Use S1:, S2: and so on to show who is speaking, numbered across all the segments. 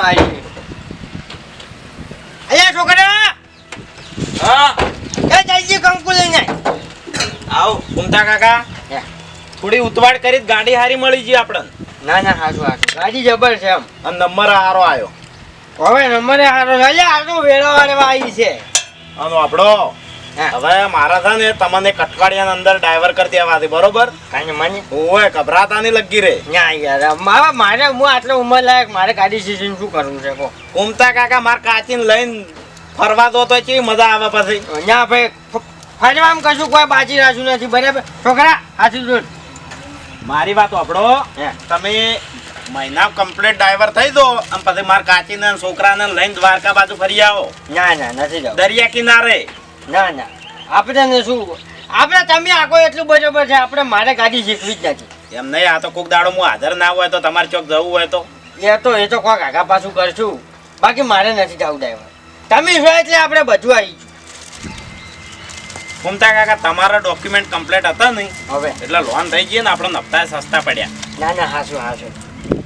S1: મારી અલ્યા છોકરા
S2: હા
S1: એ જલ્દી કંકુ લઈને
S2: આવ કુંતા કાકા થોડી ઉતવાડ કરી ગાડી હારી મળી જી આપણને
S1: ના ના હારું હારું ગાડી જબર છે એમ
S2: અને નંબર હારો આવ્યો
S1: હવે નંબરે હારો છે અલ્યા આ તો વેળા વાળવા આવી છે
S2: આનો આપણો હવે મારા છે ને તમને કટવાડિયાના અંદર ડ્રાઈવર કરી દેવા દે બરોબર
S1: કાંઈ મને
S2: ઓય ગભરાતા નહીં લગી રે
S1: ના યાર મારે હું આટલો ઉંમર લાયક મારે ગાડી શીખીને શું કરવું છે કો
S2: કુંતા કાકા માર કાચીને લઈને ફરવા દો તો કેવી મજા આવે પછી
S1: ના ભાઈ ફરવામાં કશું કોઈ બાજી રાખ્યું નથી બરાબર છોકરા હાથી જોડ
S2: મારી વાત આપણો તમે મહિના કમ્પ્લીટ ડ્રાઈવર થઈ દો અને પછી માર કાચીને છોકરાને લઈને દ્વારકા બાજુ ફરી આવો
S1: ના ના નથી જવું
S2: દરિયા કિનારે
S1: ના ના આપણે ને શું આપણે તમે આખો એટલું બરોબર છે આપણે મારે ગાડી શીખવી જ નથી
S2: એમ નહીં આ તો કોક દાડો હું હાજર ના હોય તો તમારે ચોક જવું હોય તો
S1: એ તો કોક આગા પાછું કરશું બાકી મારે નથી જવું ડ્રાઈવર તમે છો એટલે આપણે બધું આવી
S2: ઘૂમતા કાકા તમારા ડોક્યુમેન્ટ કમ્પ્લીટ હતા નહીં
S1: હવે
S2: એટલે લોન થઈ ગઈ ને આપણે હપ્તા સસ્તા પડ્યા
S1: ના ના હાશું હાશું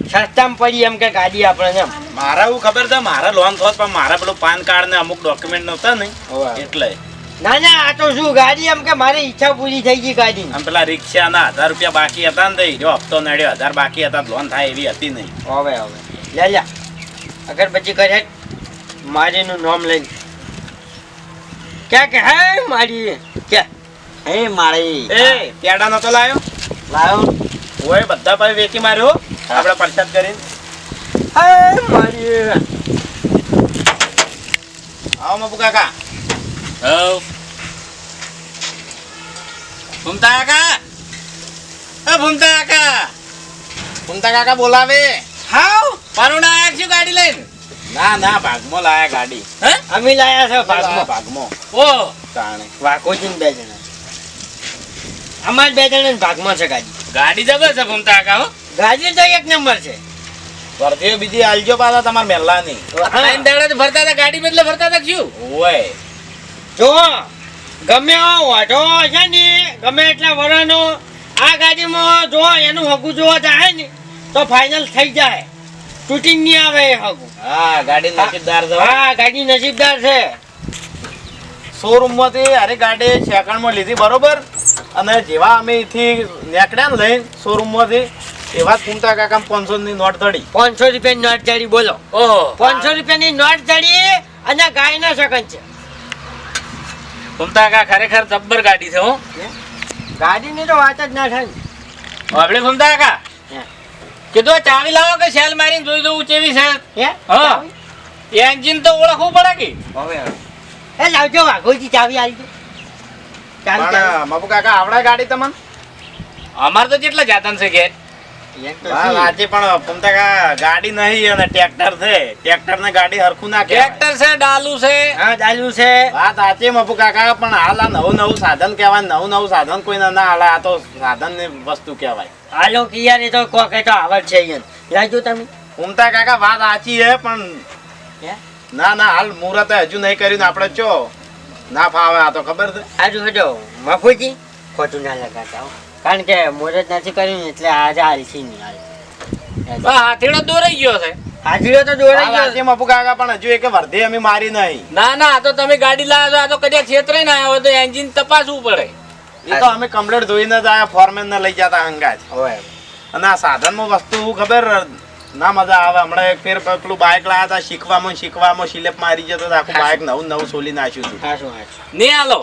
S1: સસ્તામાં પડી એમ કે ગાડી આપણે એમ
S2: મારે એવું ખબર છે મારે લોન થોત પણ મારે પેલું પાન કાર્ડ ને અમુક ડોક્યુમેન્ટ નહોતા ને એટલે
S1: ના ના આ તો શું ગાડી એમ કે મારી ઈચ્છા પૂરી થઈ ગઈ ગાડી
S2: આમ પેલા રિક્ષાના 1000 રૂપિયા બાકી હતા ને જો હપ્તો નડ્યો 1000 બાકી હતા લોન થાય એવી હતી નહીં
S1: હવે લે લે અગરબત્તી કરે મારીનું નામ લઈને ક્યાં કે હે મારી ક્યાં હે મારી
S2: એ પેડા નતો લાયો ઓય બધા પાસે વેકી માર્યો આપણે પરસાદ કરીને
S1: હે મારી
S2: આવો મપુ કાકા હવ ઘૂમતા કાકા બોલાવે
S1: હાવ
S2: પારુણા આયા છું ગાડી લઈને ના ભાગમાં લાયા ગાડી હે
S1: અમે લાયા છે
S2: ભાગમાં ઓ તાણે
S1: વાકોજી ને બે જણા અમાર બે જણા ભાગમાં છે
S2: ગાડી જબર છે ઘૂમતા કાકા હો
S1: ગાડી તો એક નંબર છે
S2: વર્ધીઓ બીજી આલજો પાછા તમાર મેલ્લાની
S1: ત્રણ દાડા તો ફરતા હતા ગાડી બદલે ફરતા હતા શું
S2: ઓય
S1: જો ગમે વાઢો છે ને ગમે એટલા વરાનો આ ગાડીમાં જો એનું હગું જોવા જાય ને તો ફાઇનલ થઈ જાય તૂટી નહીં આવે હગું
S2: હા ગાડી નસીબદાર છે
S1: હા ગાડી નસીબદાર છે
S2: શોરૂમ માંથી અરે ગાડી સેકન્ડ માં લીધી બરોબર અને જેવા અમે અહીંથી નીકળ્યા ને લઈને શોરૂમ માંથી એવા કુંતા કાકા 500 ની નોટ ધડી
S1: 500 રૂપિયાની નોટ ધડી બોલો
S2: ઓહો
S1: 500 રૂપિયાની નોટ ધડી અને ગાયના સેકન્ડ છે
S2: કુંતા કાકા ખરેખર જબ્બર ગાડી છે હો
S1: ગાડીની તો વાત જ ના થાય
S2: આપણે કુંતા કાકા કીધું ચાવી લાવો કે સેલ મારીને જોઈ દઉં કેવી છે
S1: હે
S2: હા એન્જિન તો ઓળખવું પડે કે
S1: હવે એ લાવજો વાઘોજી ચાવી આલજો ચાવી
S2: મપુ કાકા આવડે ગાડી તમને અમાર તો કેટલા જાતન છે કે વાંચી પણ કુંતા કાકા ગાડી નહીં અને ટ્રેક્ટર છે ટ્રેક્ટર ને ગાડી હરખું ના ટ્રેક્ટર છે ડાલુ છે
S1: હા ડાલુ છે
S2: વાત સાચી મપુ કાકા પણ હાલ આ નવું સાધન કહેવાય નવું સાધન કોઈ ના હાલે આ તો સાધન ની વસ્તુ કહેવાય
S1: હાલો કિયાની તો કોકે તો આવડ છે યન લાજો તમે
S2: કુંતા કાકા વાત સાચી છે પણ ના હાલ મુહૂર્ત હજુ નહીં કર્યું ને આપણે ચો ના ફાવે આ તો ખબર છે
S1: આજુ હજો મફુજી ખોટું ના લગાતા કારણ કે મુહૂર્ત નથી કર્યું એટલે આજે હાલથી નહીં હાલ
S2: હાથીડો દોરાઈ ગયો છે
S1: હાથીડો તો દોરાઈ ગયો
S2: છે મપુ કાકા પણ હજુ એક વર્ધે અમે મારી નહીં
S3: ના આ તો તમે ગાડી લાવ્યા છો આ તો કદાચ છેતરે ના આવ્યો તો એન્જિન તપાસવું પડે
S2: એ તો અમે કમ્પ્લેટ ધોઈને જ આયા ફોરમેન ને લઈ જતા અંગાજ
S1: હોય
S2: અને આ સાધનમાં વસ્તુ ખબર ના મજા આવે હમણાં એક ફેર પેલું બાઇક લાયા હતા શીખવામાં સ્લીપ મારી જતો આખું બાઇક નવું સોલી નાખ્યું હતું
S1: હાશું
S3: નહીં હાલો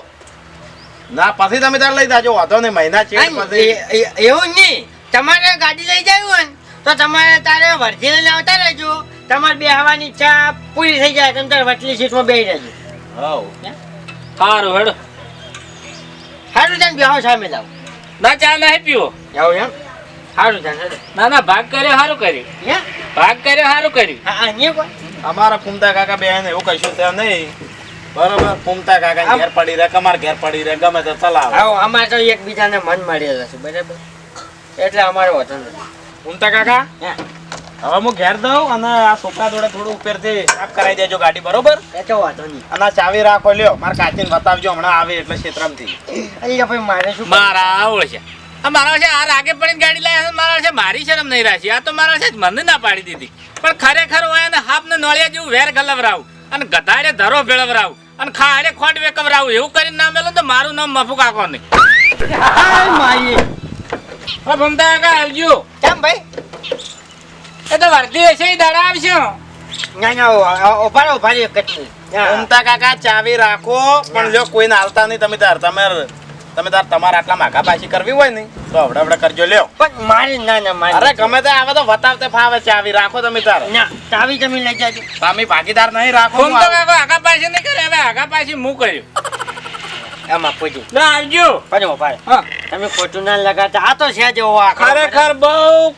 S2: ના પછી તમે તાર લઈ જાજો વાંધો નહીં મહિના છે પછી
S1: એવું નહીં તમારે ગાડી લઈ જાય હોય તો તમારે તારે વર્ધી લઈને આવતા રહેજો તમારે બે હવાની ઈચ્છા પૂરી થઈ જાય તમે તારે વટલી સીટમાં બેસી રહેજો
S3: સારું હેડો
S1: સારું જાણ બેહો સામે લાવો
S3: ના ચા ના પીવો
S1: આવું એમ સારું જાણ
S3: ના ભાગ કર્યો સારું કર્યું ભાગ કર્યો સારું કર્યું
S1: હા અહીંયા કોઈ
S2: અમારા કુમતા કાકા બેન એવું કશું છે નહીં બરોબર કુમતા કાકા ઘેર પડી રહે કમાર ઘેર પડી રહે ગમે તો ચલાવે
S1: આવો અમારે તો એકબીજાને મન મળેલા છે બરાબર એટલે અમારે વધુ નથી
S2: કુમતા કાકા હવે હું ઘેર દઉં અને આ સોફા જોડે થોડું ઉપરથી સાફ કરાવી દેજો ગાડી બરોબર
S1: એ તો વાંધો નહીં
S2: અને આ ચાવી રાખો લ્યો મારે કાચીને બતાવજો હમણાં આવે એટલે ક્ષેત્રમથી
S1: અરે ભાઈ મારે શું
S3: મારા આવડે છે આ મારા છે આ રાગે પડીને ગાડી લાવ્યા મારા છે મારી શરમ નહીં રાખી. આ તો મારા છે મને ના પાડી દીધી. પણ ખરેખર હોય ને હાપ ને નળિયા જેવું વેર ગલવરાવું અને ગધાડે ધરો ભેળવરાવું અને ખાડે ખોટ વેકવરાવું એવું કરીને ના મેલો તો મારું નામ મફુ કાકો નહીં.
S1: હાય માઈ
S3: હા ભમતા કાકા આવજો.
S1: કેમ ભાઈ?
S3: એ તો વર્ધી હશે એ દાડા આવશે.
S1: ના ના ઉભારે કટની
S2: ઉમતા કાકા ચાવી રાખો પણ જો કોઈને હાલતા નહીં તમે તાર તમારે આટલા માગા પાછી કરવી હોય ને તો હવડે કરજો લ્યો.
S1: પણ મારી ના ના મારી
S2: અરે ગમે તે આવે તો વતાવતે ફાવે ચાવી રાખો તમે તાર.
S1: ના ચાવી તમે લઈ જાજો.
S2: તમે ભાગીદાર નહીં રાખો.
S3: ભમતા કાકા આગા પાછી નહીં કરે હવે આગા પાછી હું કર્યું.
S1: આમાં પૂછ્યું
S3: ના આવજો.
S1: પણ ઉભારે
S3: હા
S1: તમે ખોટું ના લગાડતા. આ તો છે જેવો આખો
S3: ખરેખર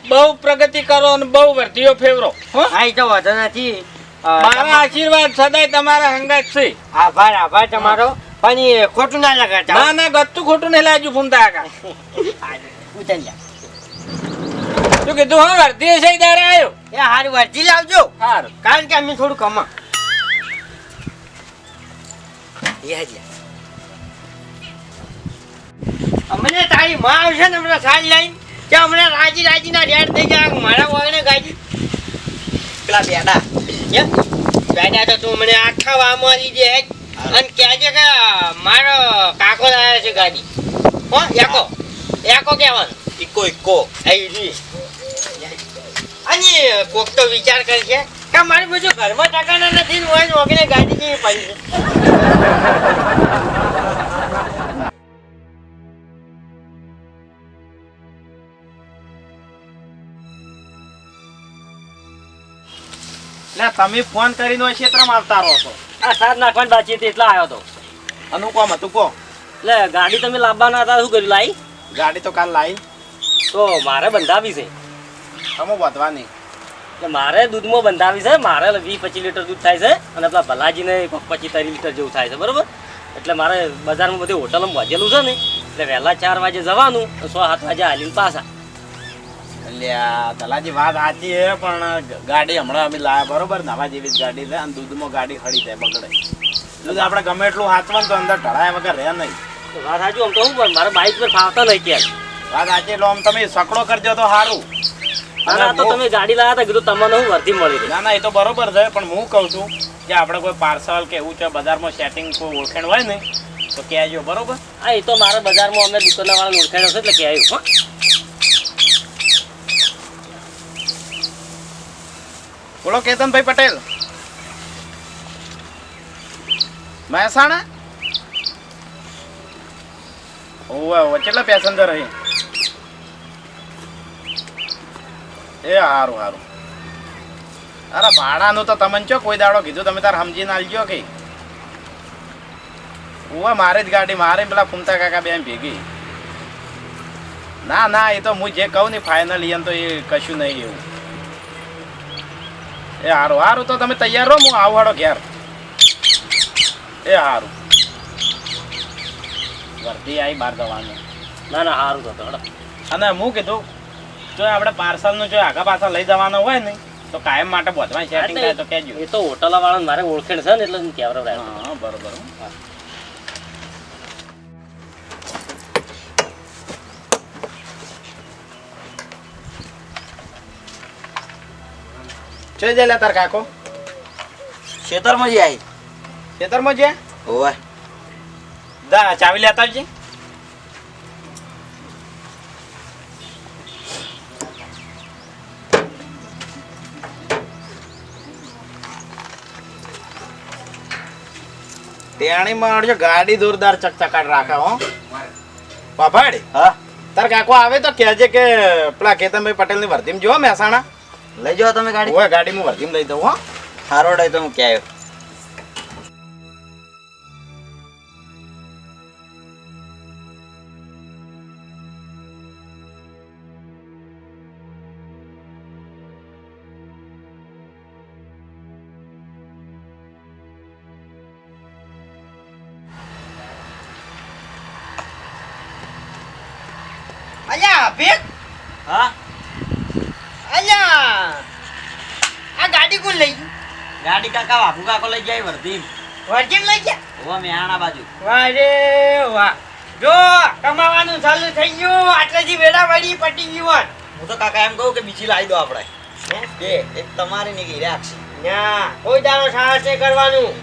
S3: બહુ પ્રગતિ કરો અને બહુ વર્તીઓ ફેવરો.
S1: હા એ તો વધુ નથી.
S3: મારા આશીર્વાદ સદાય તમારા હંગાત છે.
S1: આભાર તમારો. પણ એ ખોટું ના લગાડતા.
S3: ના ના ગત્તું ખોટું નહીં લાગ્યું ભમતા કાકા.
S1: ઉતરી જા.
S3: શું કીધું હા વર્તી હશે એ દાડે આવ્યો.
S1: એ હારું વર્તી લાવજો.
S3: સારું
S1: કારણ કે અમે થોડું કમા અમને તારી માં આવશે ને હમણાં સાલ લઈને કે હમણાં રાજી ના રેડ થઈ જાય મારા વગણે ગાડી પેલા બેડા કેમ બેડા તો તું મને આખા વામાં લીધી હે અને કહેજે કે મારો કાકો લાવ્યો છે ગાડી. હો એકો કહેવાનું ઇકો આવી અને કોક તો વિચાર કરશે કે મારી બધું ઘરમાં ટકાના નથી ને હોય ને વગેરે ગાડી જેવી પડી છે.
S2: લે તમે ફોન કરીને ક્ષેત્રમાં આવતા રહો છો.
S4: આ સાત નાખવાની બાકી હતી એટલે આવ્યો હતો.
S2: અનુ કોમ હતું કો.
S4: એટલે ગાડી તમે લાવવાના હતા શું કર્યું લાવી?
S2: ગાડી તો કાલ લાવી
S4: તો મારે બંધાવી છે.
S2: તમે વધવાની
S4: એટલે મારે દૂધમાં બંધાવી છે. મારે 20-25 લીટર દૂધ થાય છે અને પેલા ભલાજીને 25-30 લીટર જેવું થાય છે બરોબર. એટલે મારે બજારમાં બધી હોટલમાં વાજેલું છે ને એટલે વહેલા 4 વાગે જવાનું 6-7 વાગે હાલીને પાછા.
S2: તલાજી વાત સાચી છે પણ ગાડી હમણાં અમે લાયા બરોબર નવા જેવી જ ગાડી છે અને દૂધમાં ગાડી ખડી જાય બગડે. દૂધ આપણે ગમે એટલું હાચવાનું તો અંદર ઢળાયા વગર રહે નહીં.
S4: તો વાત સાચું આમ તો હું પણ મારે બાઇક પર ફાવતા નહીં ક્યાં.
S2: વાત સાચી એટલે આમ તમે સકડો કરજો તો સારું.
S4: અને આ તો તમે ગાડી લાવ્યા હતા કીધું તમને હું વર્ધી મળી હતી.
S2: ના ના એ તો બરોબર છે પણ હું કહું છું કે આપણે કોઈ પાર્સલ કે એવું છે બજારમાં સેટિંગ કોઈ ઓળખાણ હોય ને તો કહેજો બરોબર.
S4: હા એ તો મારા બજારમાં અમે દુકાનવાળાને ઓળખાણ હશે એટલે કે આવ્યું. હા
S2: બોલો કેતનભાઈ પટેલ મહેસાણા. ઓવે કેટલા પેસેન્જર અહીં? એ સારું અરે ભાડાનું તો તમને ચો કોઈ દાડો કીધું તમે તાર સમજીને આલજો કે ઓવે મારી જ ગાડી મારે પેલા ફૂમતા કાકા બેન ભેગી. ના એ તો હું જે કહું ને ફાઇનલ એમ તો એ કશું નહીં એવું. એ સારું તો તમે તૈયાર રહો હું આવવાડો ઘેર. એ સારું વર્ધી આવી બહાર જવાનું.
S4: ના સારું તો હતો.
S2: અને હું કીધું જો આપણે પાર્સલનું જો આગા પાછા લઈ જવાનો હોય ને તો કાયમ માટે બધમાં સેટિંગ થાય તો કહેજો.
S4: એ તો હોટલવાળાને મારે ઓળખેણ છે ને એટલે કહેવડાવ.
S2: હા બરોબર. ચઈ જાય તાર કાકો
S1: ખેતરમાં જ આવી
S2: ખેતરમાં છે.
S1: ઓય
S2: દા ચાવી લેતા આવજે. તેણીમાં અડજો ગાડી જોરદાર ચકચકાટ રાખે હો બાભાડ.
S1: હા
S2: તાર કાકો આવે તો કહેજે કે પેલા કેતનભાઈ પટેલની વર્ધીમ જો મહેસાણા
S1: લઈ જાઓ તમે ગાડી.
S2: ઓય ગાડી હું વર્ધીમ લઈ દઉં હો.
S1: હારો ડાય તો હું ક્યાં આવ્યો. અલ્યા ભેગ.
S4: હા
S1: અલ્યા આ ગાડી કોણ લઈ ગયું?
S4: ગાડી કાકા બાપુ કાકો લઈ જાય વર્ધી.
S1: વર્જીન લઈ ગયા.
S4: મેહાણા બાજુ.
S1: વાહ રે વાહ. જો કમાવાનું ચાલુ થઈ ગયું આટલેથી જુવાન
S5: હું તો કાકા એમ કહું કે બીજી લાવી દો આપણે
S1: હે?
S5: બે એક તમારી ને એક રાખશે
S1: ના કોઈ દાડો સાહસ નહીં કરવાનું.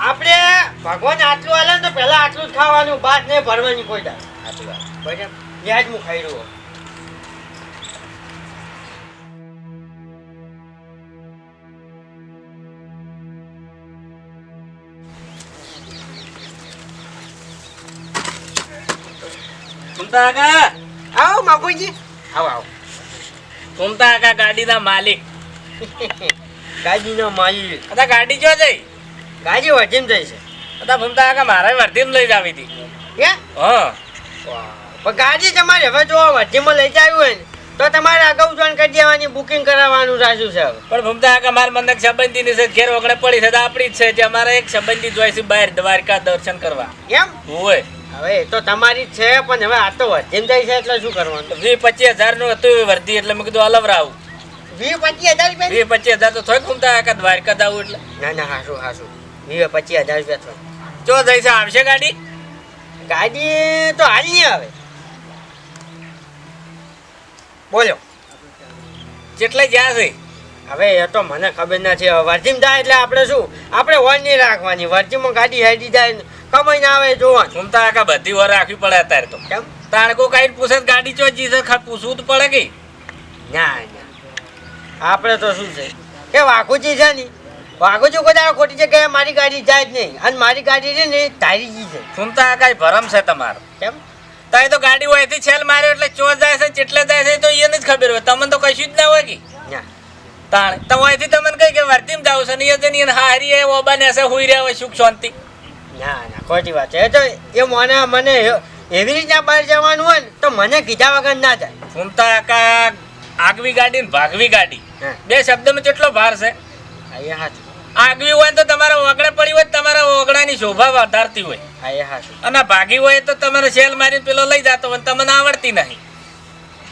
S1: આપણે ભગવાન આટલું આલે ને તો પહેલા આટલું જ ખાવાનું, બાદ નહીં ભરવાની કોઈ દાડો.
S5: સાચી વાત
S1: બરાબર વ્યાજ હું ખાઈ રહ્યો.
S3: ફૂમતા કાકા,
S1: આવો બાપુજી, આવો આવો.
S3: ફૂમતા કાકા ગાડીના માલિક.
S1: ગાડીનો માલિક.
S3: અતા ગાડી જો જઈ?
S1: ગાડી વજીમ જાય છે.
S3: અતા ફૂમતા કાકા મારે વર્ધીમ લઈ જાવી હતી.
S1: હે?
S3: હા.
S1: પણ ગાડી તમારે હવે જો વજીમાં લઈ જાવી હોય ને તો તમારે અગાઉ જોઈન કરી દેવાની, બુકિંગ કરાવવાનું રાખ્યું છે હવે.
S3: પણ ફૂમતા કાકા માર મને સંબંધીની છે, ઘેર વગડે પડી છે તો આપણી જ છે, જે અમારે એક સંબંધી જોઈ છે બહાર દ્વારકા દર્શન કરવા.
S1: એમ?
S3: હોય
S1: હવે એ તો તમારી જ છે, પણ હવે આ તો વજીમ જાય છે એટલે શું કરવાનું?
S3: 20-25 નું હતું વર્ધી, એટલે મેં કીધું અલવરાવું.
S1: 20-25 હજાર રૂપિયા?
S3: 20-25 તો થોય ફૂમતા કાકા દ્વારકા દાવું એટલે.
S1: ના ના હાસું હાસું 20-25 હજાર રૂપિયા થયો.
S3: જો જઈ છે આવશે ગાડી?
S1: ગાડી તો હાલ નહીં આવે. બોલો
S3: જેટલે જ્યાં છે
S1: હવે એ તો મને ખબર નથી. હવે વર્જીમ જાય એટલે આપણે શું, આપણે વન નહીં રાખવાની. વર્જીમાં ગાડી હેડી જાય ને કમાઈ ના આવે જોવાનું.
S3: ફૂમતા કાકા બધી વાર રાખવી પડે અત્યારે તો.
S1: કેમ?
S3: તાણકો કઈ પૂછે તો ગાડી ચો જી છે, પૂછવું તો પડે કે.
S1: ના ના આપણે તો શું છે કે વાઘુજી છે ને, વાઘુજી કોઈ દાડો ખોટી જગ્યાએ મારી ગાડી જાય જ નહીં, અને મારી ગાડી છે ને તારી જી છે.
S3: ફૂમતા કાકા ભરમ છે તમારો.
S1: કેમ?
S3: તાઈ તો ગાડી હોયથી છેલ માર્યો એટલે ચો જાય છે, જેટલે જાય છે તો એને જ ખબર હોય, તમને તો કશું જ ના હોય કે.
S1: ના
S3: તાણે તો હોયથી તમને કઈ કે વર્તીમ જાવ છે ને એ જઈને હારી એ ઓબાને હશે હુઈ રહ્યા હોય સુખ શાંતિ.
S1: ના ના ખોટી વાત છે. એ તો એ મને એવી રીતના બહાર જવાનું હોય ને તો મને કીધા વગર ના જાય.
S3: ફૂમતા કાકા આગવી ગાડી ને ભાગવી ગાડી
S1: હા.
S3: બે શબ્દમાં કેટલો ભાર છે?
S1: આ એ હાચું.
S3: આગવી હોય ને તો તમારા ઓગળે પડી હોય, તમારા ઓગળાની શોભા વધારતી હોય,
S1: આ એ હાચું.
S3: અને ભાગી હોય તો તમારે સેલ મારીને પેલો લઈ જતો હોય, તમને આવડતી નહીં.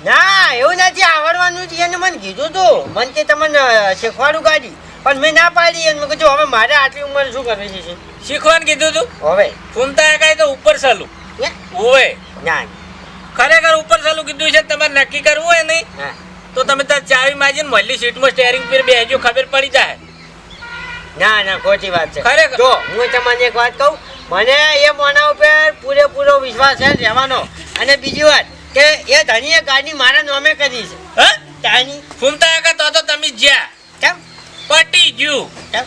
S1: ના એવું નથી આવડવાનું જ. એને મને કીધું તું, મને કે તમને શીખવાડું ગાડી, પણ મેં ના પાડી. અને મેં કીધું હવે મારે આટલી ઉંમર શું કરવી છે?
S3: શીખવાનું કીધું તું?
S1: હવે
S3: ફૂમતા કાકા તો ઉપર ચાલું
S1: હે?
S3: હોય,
S1: ના
S3: ખરેખર ઉપર ચાલું કીધું છે. તમારે નક્કી કરવું હોય નહીં
S1: ના
S3: તો તમે તાર ચાવી માજીને મળી સીટમાં સ્ટેરિંગ પર બેસજો, ખબર પડી જાય.
S1: ના ના ખોટી વાત છે.
S3: ખરેખર.
S1: જો હું તમને એક વાત કહું, મને એ મોના ઉપર પૂરેપૂરો વિશ્વાસ છે રહેવાનો. અને બીજી વાત કે એ ધણીએ ગાડી મારા નામે કરી છે.
S3: હા
S1: તાની
S3: ફૂમતા કાકા તો તમે જ્યાં
S1: કેમ
S3: પટી ગયું.
S1: કેમ?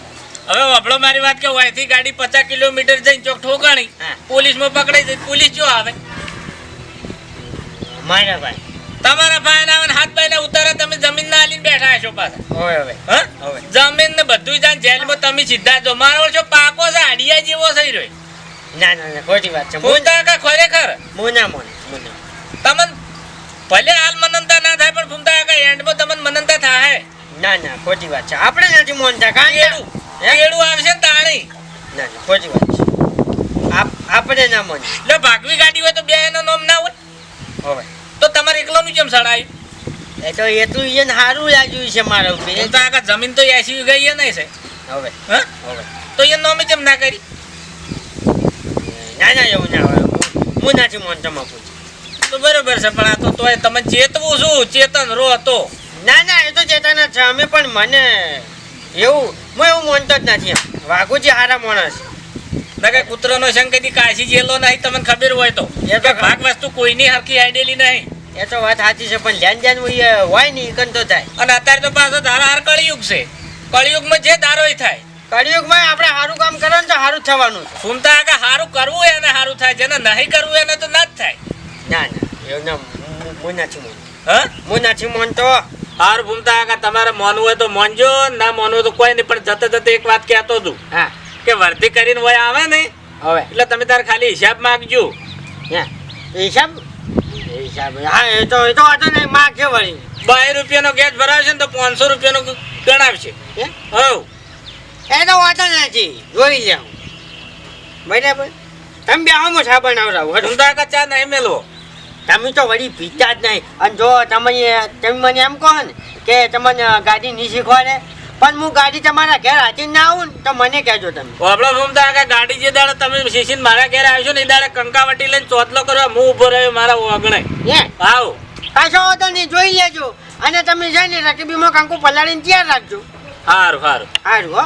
S3: હવે વાપરો મારી વાત કે વાયથી ગાડી 50 કિલોમીટર જઈને ચોક ઠોકાણી,
S1: હા.
S3: પોલીસમાં પકડાઈ જાય, પોલીસ જો આવે?
S1: મારા ભાઈ
S3: તમારા ભાઈ આવે હાથ ભાઈ ઉતારે, તમે જમીન ના આલીને બેઠા હશો પાછા.
S1: હવે હવે
S3: હા?
S1: હવે.
S3: જમીન ને બધું જાણ જેલમાં તમે સીધા જો. મારો છો પાકો છે, આડિયા જેવો થઈ રહ્યો.
S1: ના ના ના ખોટી વાત છે.
S3: ફૂમતા કાકા ખરેખર
S1: મોના મોન મોના
S3: તમને ભલે હાલ મનંતા ના થાય, પણ ફૂમતા કાકા એન્ડમાં તમને મનંતા થાય.
S1: ના ના ખોટી વાત છે. આપણે નથી મોનતા કારણ કે
S3: કેળું આવશે ને તાણી.
S1: ના ના ખોટી વાત છે. આપણે ના મોની.
S3: એટલે ભાગવી ગાડી હોય તો બે એનો નામ ના હોય,
S1: હવે
S3: તો તમારે એકલોનું કેમ સડાયું?
S1: એ તો એટલું એને સારું લાગ્યું છે મારા ઉપર.
S3: ફૂમતા કાકા જમીન તો 80 વીઘા એ નહીં છે.
S1: હવે
S3: હા?
S1: હવે
S3: તો એ નામે કેમ ના કરી?
S1: ના ના એવું ના હોય. હું નથી મોનતો બાપુ.
S3: તો બરોબર છે, પણ આ તો તોય તમે ચેતવું શું, ચેતન રો હતો.
S1: ના ના એ તો ચેતના છે અમે, પણ મને એવું હું એવું માનતો જ નથી. એમ વાઘુજી સારા માણસ.
S3: ના કઈ કૂતરોનો સંગ કદી કાશી જેલો નહીં, તમને ખબર હોય તો.
S1: એ તો
S3: ભાગ વસ્તુ કોઈની હરખી આઈડેલી નહીં.
S1: એ તો વાત સાચી છે, પણ ધ્યાન ધ્યાન હોય નહીં કન તો થાય.
S3: અને અત્યારે તો પાછો ધારાહાર કળિયુગ છે. કળિયુગમાં જે ધારોય થાય.
S1: કળિયુગમાં આપણે સારું કામ કરો ને તો સારું જ થવાનું છે.
S3: ફૂમતા કાકા સારું કરવું એને સારું થાય, જેને નહીં કરવું એને તો ના જ થાય.
S1: ના ના એવું ના હું નથી માનતો.
S3: હા?
S1: હું નથી માનતો.
S3: હારું ફૂમતા કાકા તમારે માનવું હોય તો માનજો, ના માનવું હોય તો કોઈ નહીં. પણ જતે જતે એક વાત કહેતો છું
S1: હા
S3: કે વર્ધી કરીને વય આવે ને
S1: હવે
S3: એટલે તમે તારે ખાલી હિસાબ માંગજો.
S1: હા હિસાબ હિસાબ હા એ તો વાંધો નહીં. માં કે વળી
S3: 22 રૂપિયાનો ગેસ ભરાવશે ને તો 500 રૂપિયાનો ગણાવશે.
S1: હે?
S3: હવ
S1: એ તો વાંધો નથી. જોઈ લે હું બરાબર. તમે બે આવો ચા બનાવરાવો.
S3: ફૂમતા કાકા ચા નહીં મેલવો.
S1: તમે તો વળી પીતા જ નહીં. અને જો તમે મને એમ કહો ને કે તમને ગાડી નહીં શીખવાડે, પણ હું ગાડી તમારા ઘેર હાથી ના આવું ને તો મને કહેજો તમે.
S3: આપણો ફૂમતા કાકા ગાડી જે દાડે તમે શીશીને મારા ઘેર આવશો ને એ દાડે કંકાવટી લઈને ચોથલો કરવા હું ઊભો રહ્યો મારા ઓગણે.
S1: હે
S3: આવ
S1: પાછો તો નહીં જોઈ લેજો અને તમે છે ને રકીબીમાં કાંકુ પલાળીને તૈયાર રાખજો.
S3: હારું હારું
S1: હારું હો.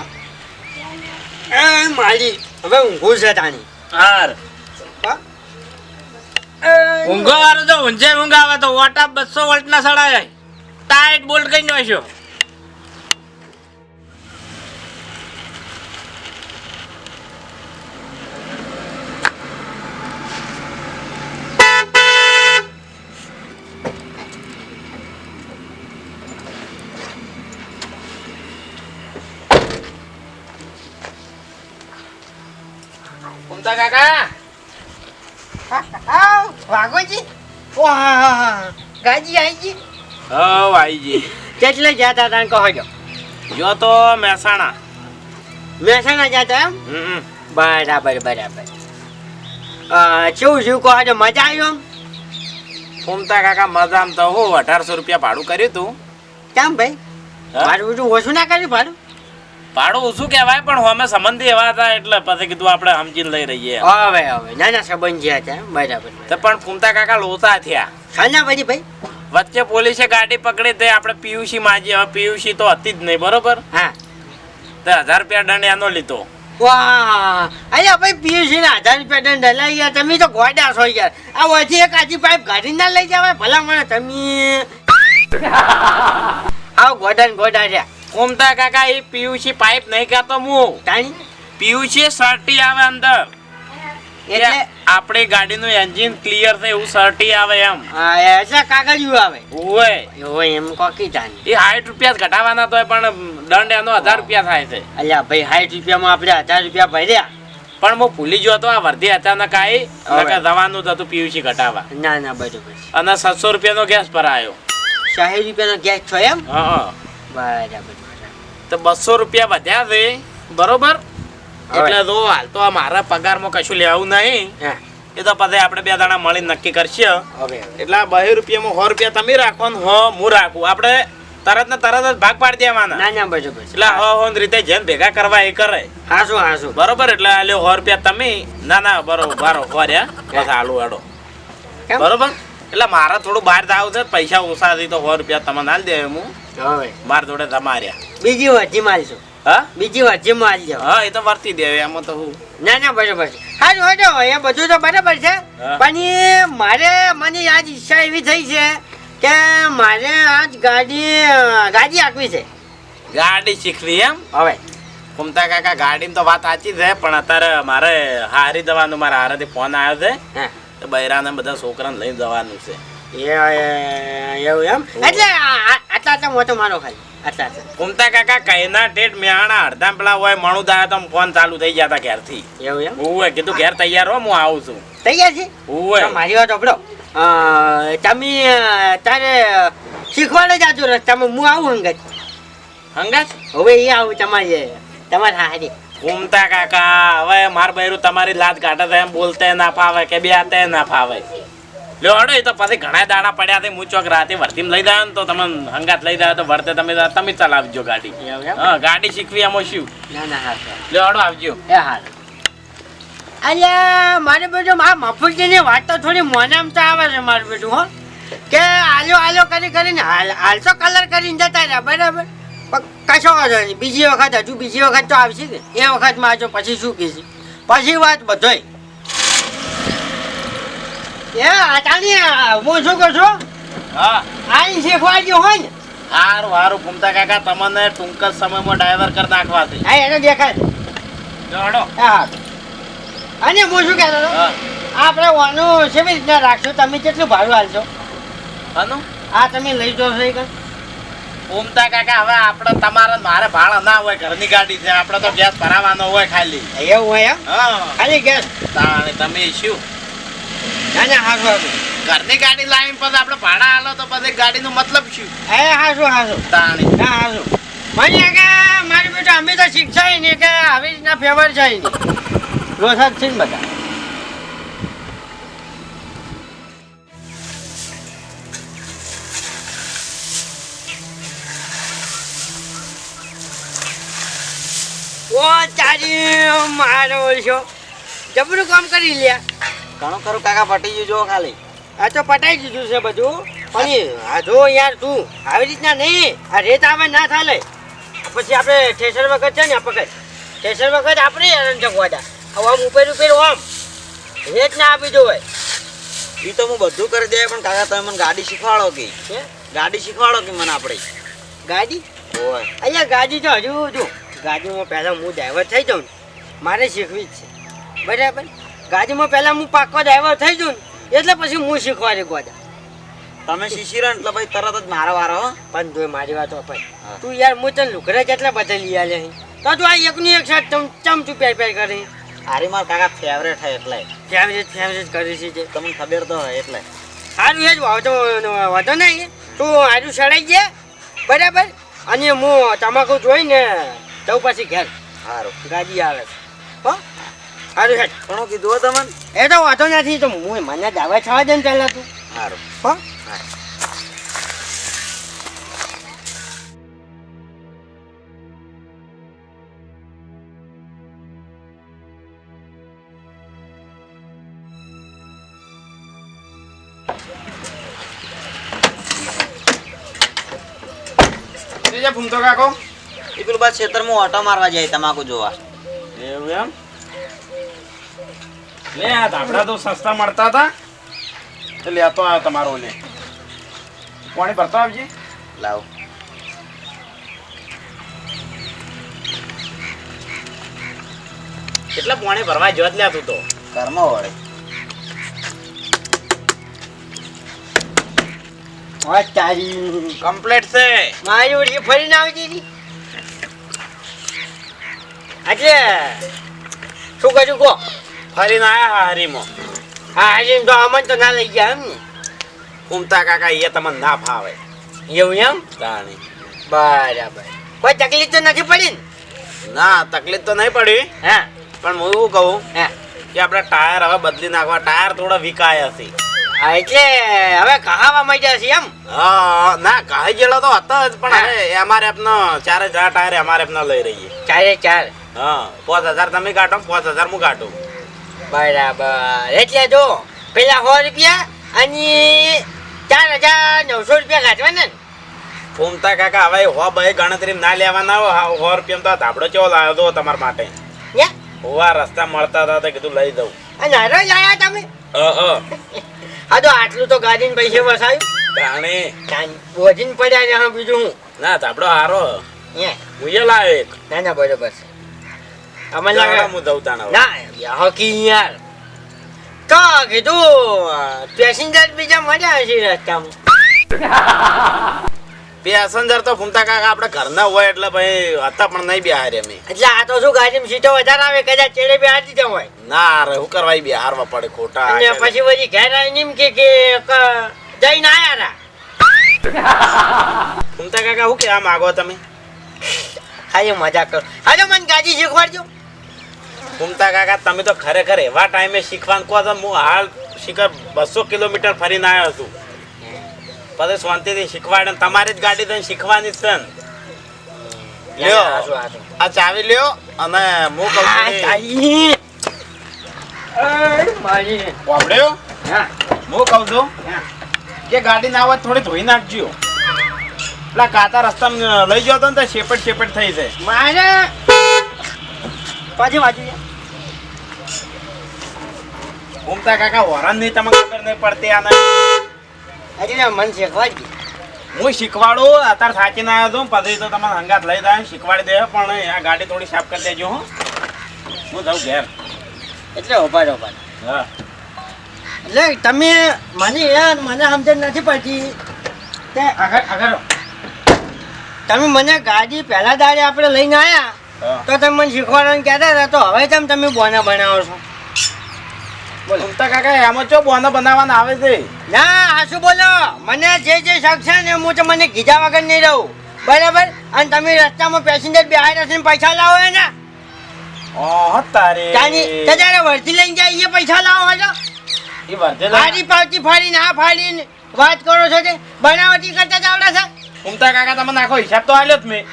S1: એ માલી હવે ઊંઘું છે તાની.
S3: હારું ઊંઘો વાળું તો ઊંઝે ઊંઘ આવે તો વોટા 200 વોલ્ટના સડાય ટાઈટ બોલ્ટ કઈ નાખ્યો.
S2: કુમતા કાકા
S1: વાઘોજી વાહ ગાજી આઈજી
S2: હવ આઈજી
S1: કેટલે જતા તા કહો જો.
S2: જો તો મહેસાણા.
S1: મહેસાણા જતા એમ. બરાબર બરાબર. કેવું શું કહો છો મજા આવી આમ.
S2: કુમતા કાકા મજામાં તો હું 1800 રૂપિયા ભાડું કર્યું તું.
S1: કેમ ભાઈ
S2: હા?
S1: મારું બધું ઓછું ના કર્યું ભાડું.
S2: ભાડું ઓછું કહેવાય પણ અમે સંબંધી એવા હતા એટલે પછી કીધું આપણે સમજીને લઈ રહીએ.
S1: હવે હવે નાના સંબંધી હતા એમ. બરાબર
S2: તો પણ કુમતા કાકા લોચા થયા.
S1: ખાના પછી ભાઈ.
S2: વચ્ચે પોલીસે ગાડી પકડી તે આપણે પીયુસી માજી. હવે પીયુસી તો હતી જ નહીં બરોબર.
S1: હા
S2: તો 1000 રૂપિયા દંડ એનો લીધો.
S1: વાહ અલ્યા ભાઈ પીયુસી ના 1000 રૂપિયા દંડ હલાઈ ગયા. તમે તો ગોડા છો યાર. આ વચ્ચે એક આજી પાઇપ ગાડી ના લઈ જવાય ભલા મને તમે. આવ ગોડા ને ગોડા છે.
S2: કુમતા કાકા એ પીયુસી પાઇપ નહીં કહેતો હું.
S1: તાણી
S2: પીયુસી સર્ટી આવે અંદર.
S1: એટલે
S2: આપણી ગાડીનું એન્જિન ક્લિયર થાય એવું સર્ટી આવે એમ.
S1: એસા કાગળિયું આવે.
S2: ઓય
S1: ઓય એમ કોકી તાણી.
S2: એ 60 રૂપિયા જ ઘટાવાના તોય પણ દંડ એનો 1000 રૂપિયા થાય છે.
S1: અલ્યા ભાઈ 60 રૂપિયામાં આપણે 1000 રૂપિયા ભર્યા.
S2: પણ હું ભૂલી ગયો તો આ વર્ધી અચાનક આવી નકર જવાનું જ હતું પીયુસી ઘટાવા.
S1: ના ના બરોબર.
S2: અને 700 રૂપિયાનો ગેસ ભરાયો.
S1: 60 રૂપિયાનો ગેસ છો એમ.
S2: હા
S1: બરાબર
S2: તો 200 રૂપિયા વધ્યા છે બરોબર. એટલે જો હાલ તો આ મારા પગારમાં કશું લેવું નહીં.
S1: હા
S2: એ તો પછી આપણે 2 દાડા મળીને નક્કી કરશે.
S1: હવે
S2: એટલે આ 2 રૂપિયામાં 100 રૂપિયા તમે રાખો ને 100 હું રાખું. આપણે તરત ને તરત જ ભાગ પાડી દેવાના.
S1: ના ના બરોબર.
S2: એટલે 100 રીતે જેમ ભેગા કરવા એ કરે
S1: હાસું હાસું.
S2: બરોબર. એટલે આ લ્યો 100 રૂપિયા તમે. ના ના બરોબર બારો ફર્યા બસ હાલું હેડો
S1: કેમ?
S2: બરોબર. એટલે મારે થોડું બહાર જવું છે પૈસા ઓછા હતી તો 100 રૂપિયા તમને હાલ દે. હું
S1: હવે
S2: માર જોડે તમાર્યા.
S1: બીજી વર્જી માલશો.
S2: હા
S1: બીજી વર્જી માલ જાવ.
S2: હા એ તો વર્તી દે એમાં તો હું.
S1: ના ના બરોબર છે. હારું હટો એ બધું તો બરાબર છે.
S2: હા.
S1: પણ એ મને આજ ઈચ્છા એવી થઈ છે કે મારે આજ ગાડી આપવી છે.
S2: ગાડી શીખવી એમ.
S1: હવે
S2: કુમતા કાકા ગાડીની તો વાત સાચી છે પણ અત્યારે મારે હારી જવાનું. મારા હારેથી ફોન આવ્યો છે
S1: હા
S2: તો બૈરાને બધા છોકરાને લઈને જવાનું છે.
S1: એવું એમ. એટલે આટલા મોટો મારો ખાલી આટલા.
S2: કુમતા કાકા કઈના ટેટ મેહાણા અડધા પેલા હોય મણું દાયા તો ફોન ચાલુ થઈ ગયા હતા ઘેરથી.
S1: એવું એમ.
S2: હું કીધું ઘેર તૈયાર હો હું આવું છું.
S1: તૈયાર છે.
S2: હું
S1: તો મારી વાત સાંભળો. તમે તારે શીખવાડે જાજો રસ્તામાં હું આવું હંગત.
S2: હંગાત
S1: હવે એ આવું તમારે હારી.
S2: કુમતા કાકા હવે માર બૈરું તમારી લાત કાઢે છે એમ બોલતે ના ફાવે કે બે આતે ના ફાવે. લ્યો હડો એ તો પછી ઘણા દાડા પડ્યા છે. હું ચોક રાતે વર્તીમાં લઈ જાય ને તો તમે હંગાત લઈ જાય તો વર્તે તમે ચલાવજો ગાડી.
S1: એવું એમ?
S2: હા ગાડી શીખવી એમાં શું.
S1: ના ના હા
S2: લ્યો હડો આવજો.
S1: એ હાલ. અલ્યા મારે બેટું આ મફુજીની વાત તો થોડી મોનામ તો આવે છે મારું બેટું હો. કે આલો કરીને હાલ તો કલર કરીને જતા રહ્યા બરાબર. પણ કશો વાંધો નહીં. બીજી વખત તો આવશે ને એ વખતમાં આવજો પછી શું કહેશે પછી વાત બધોય. એ આટાની હું શું કહું છું
S2: હા
S1: આઈ શીખવાડજો હોય ને.
S2: હારું હારું કુમતા કાકા તમને ટૂંક જ સમયમાં ડ્રાઈવર કરી નાખવા છે.
S1: હા એને દેખાય.
S2: લ્યો હડો.
S1: હા અને હું શું કહેતો હતો
S2: હા
S1: આપણે વાનું કેવી રીતના રાખશો તમે કેટલું ભાડું હાલશો.
S2: હાનું
S1: આ તમે લઈ જાઓ છો એ કઈ.
S2: કુમતા કાકા હવે આપણે તમારે મારે ભાડા ના હોય ઘરની ગાડી છે. આપણે તો ગેસ ભરાવાનો હોય ખાલી.
S1: એવું હોય એમ.
S2: હા
S1: ખાલી ગેસ.
S2: તાણે તમે શું
S1: ના ના હારું
S2: ઘરની ગાડી લાવીને પછી આપણે ભાડા આલો તો પછી ગાડીનો મતલબ શું.
S1: એ હારું
S2: તાણે
S1: ના હારું. મને કે મારી બેટા અમે તો શીખશાય ને કે આવી રીતના ફેવર છે ને રોસાદ છે ને બધા. ઓ તારી મારો છો જબરું કામ કરી લ્યા.
S5: ઘણું ખરું કાકા પટી ગયું જો ખાલી.
S1: આ તો પટાઈ દીધું છે બધું. પણ આ જો યાર તું આવી રીતના નહીં આ રેત આવે ના થાલે પછી આપણે ઠેસર વખત છે ને પકડ ઠેસર વખત આપણે હેરાન ચકવાડા હવે આમ ઉપર આમ રેત ના આપી દો હોય
S5: ઈ તો હું બધું કરી દે પણ કાકા તમે મને ગાડી શીખવાડો કે ગાડી શીખવાડો કે મને આપણે
S1: ગાડી
S5: ઓય
S1: અહીંયા ગાડી તો હજુ જો ગાડીમાં પહેલાં હું ડ્રાઈવર થઈ જાઉં ને મારે શીખવી જ છે બરાબર ગાડીમાં પહેલાં હું પાક્કો ડ્રાઈવર થઈ જાઉં ને એટલે પછી હું શીખવાડી ગોડા
S5: તમે શીશી રહો ને એટલે ભાઈ તરત જ મારો વારો હો
S1: પણ તોય મારી વાત ભાઈ તું યાર હું તને લુકડા કેટલા બધા લઈ આલે તો તું આ એકનું એક શર્ટ ચમચું પહેર કરી
S5: હારી માર કાકા ફેવરેટ હે એટલે
S1: ફેવરેટ કરી છે
S5: તમને ખબર તો હોય એટલે
S1: સારું એ જ વાંધો નહીં તું આજુ સડાઈ ગયા બરાબર અને હું તમાકુ જોઈને જઉં પછી ઘેર
S5: સારું
S1: ગાડી આવે હો સારું હેઠ
S5: ઘણું કીધું હો તમને
S1: એ તો વાંધો નથી તો હું મને દાવા છવા દે ને પહેલાં તું
S5: સારું
S1: હો
S2: ફૂમતો કાકો
S5: એ પેલું બસ ખેતરમાં ઓટો મારવા જાય તમાકુ જોવા
S2: એવું એમ લે આ ધાબળા તો સસ્તા મળતા હતા એટલે લેતો આવ્યો તમારો લે પાણી ભરતો આવજે
S5: લાવ
S2: કેટલા પાણી ભરવા જોત લે તું તો
S5: ઘરમાં વળે
S1: તારી
S2: કમ્પ્લીટ છે
S1: મારી ઓળી ફરીને આવી દીધી એટલે શું કર્યું કહો
S2: ફરીને આયા હારીમાં
S1: હા આજે તો અમન તો ના લઈ ગયા એમ ને
S2: ઉમતા કાકા એ તમને ના ફાવે
S1: એવું એમ
S2: તાણી
S1: બરાબર કોઈ તકલીફ તો નથી પડી ને
S2: ના તકલીફ તો નહીં પડી
S1: હા
S2: પણ હું એવું કહું
S1: હા
S2: કે આપણે ટાયર હવે બદલી નાખવા ટાયર થોડા વિકાયા છે
S1: હા એટલે હવે કહાવા માંડ્યા છે એમ
S2: હા ના કહી ગયેલો તો હતો જ પણ હવે અમારે આપનો 4000 ટાયર અમારે આપના લઈ રહીએ
S1: ચારે ચાર
S2: હા 5000 તમે કાઢો 5000 હું કાઢું
S1: બરાબર એટલે જો પેલા 100 રૂપિયા અને 4900 રૂપિયા કાઢવાના ને
S2: ફૂમતા કાકા હવે હો ભાઈ ગણતરી ના લેવાના હોય 100 રૂપિયા તો ધાબળો ચેવો લાવ્યો હતો તમારા માટે
S1: યા
S2: હોવા રસ્તા મળતા હતા તો કીધું લઈ દઉં
S1: અને હારો લાયા તમે હા તો આટલું તો ગાડીને પૈસે વસાયું
S2: તાણે
S1: બોજીને પડ્યા ને હા બીજું હું
S2: ના ધાબળો હારો
S1: હે
S2: હું એ લાવ્યો એક
S1: ના ના બરોબર છે અમે
S2: ચાલો,
S1: લાગે
S2: હું દઉં તાણે હવે.
S1: ના હકી યાર તો કીધું પેસેન્જર બીજા મળ્યા હશે રસ્તામાં
S2: પેસેન્જર તો ફૂમતા કાકા આપણે ઘરના હોય એટલે ભાઈ હતા પણ નહીં બિહાર અમે
S1: એટલે આ તો શું ગાડીમાં સીટો વધારે આવે કદાચ ચેડે બે હાથી જવું હોય
S2: ના રે હું કરવા બિહારવા પડે ખોટા
S1: અને પછી બધી ઘેર આવીને એમ કે જઈને આયા
S2: ફૂમતા કાકા શું કહેવા માંગો તમે
S1: ખાલી મજા કરો હાજો મને ગાડી શીખવાડજો
S2: ફૂમતા કાકા તમે તો ખરેખર એવા ટાઈમે શીખવાનું કહો છો હું હાલ શીખર 200 કિલોમીટર ફરીને આવ્યો છું પછી શાંતિથી શીખવાડે ને તમારી જ ગાડી તો શીખવાની જ છે ને. લ્યો આ ચાવી લ્યો અને હું કહું છું કે- વાપર્યો? હું કહું છું કે ગાડી ના હોય તો થોડી ધોઈ નાખજો પેલા કાતા રસ્તામાં લઈ જતો ને તો શેપટ થઈ જાય
S1: મારે પાછી વાંચી
S2: ઘૂમતા કાકા વરણ નહીં તમને ખબર નહીં પડતી આને
S1: એટલે મન શીખવાડજી
S2: હું શીખવાડું અત્યારે થાકીને આવ્યો છું પછી તો તમને હંગાત લઈ જાય શીખવાડી દે પણ આ ગાડી થોડી સાફ કરી દેજો હો હું જાઉં ઘેર
S1: એટલે ઉભા
S2: હા
S1: એટલે તમે મને યાર મને સમજણ નથી પડતી તે આગળ તમે મને ગાડી પહેલા દાડે આપણે લઈને આવ્યા
S2: હા
S1: તો તમે મને શીખવાડવાનું કહેતા હતા તો હવે તમે બોના બનાવો છો
S2: ઘૂમતા કાકા એમાં ચો બોનો બનાવવાના આવે છે
S1: ના આ શું બોલો મને જે શક છે ને હું તો મને કીધા વગર નહીં રહું બરાબર અને તમે રસ્તામાં પેસેન્જર બેહાડ્યા છે ને પૈસા લાવો એના
S2: ઓહ તારે
S1: ત્યારે વર્તી લઈને જાય એ પૈસા લાવો હજો
S2: એ વર્ધે
S1: ફાડી પાવતી ફાડીને આ ફાડીને વાત કરો છો તે બનાવટી કરતા જ આવડે છે
S2: ઘૂમતા કાકા તમે નાખો હિસાબ તો આલ્યો જ મેં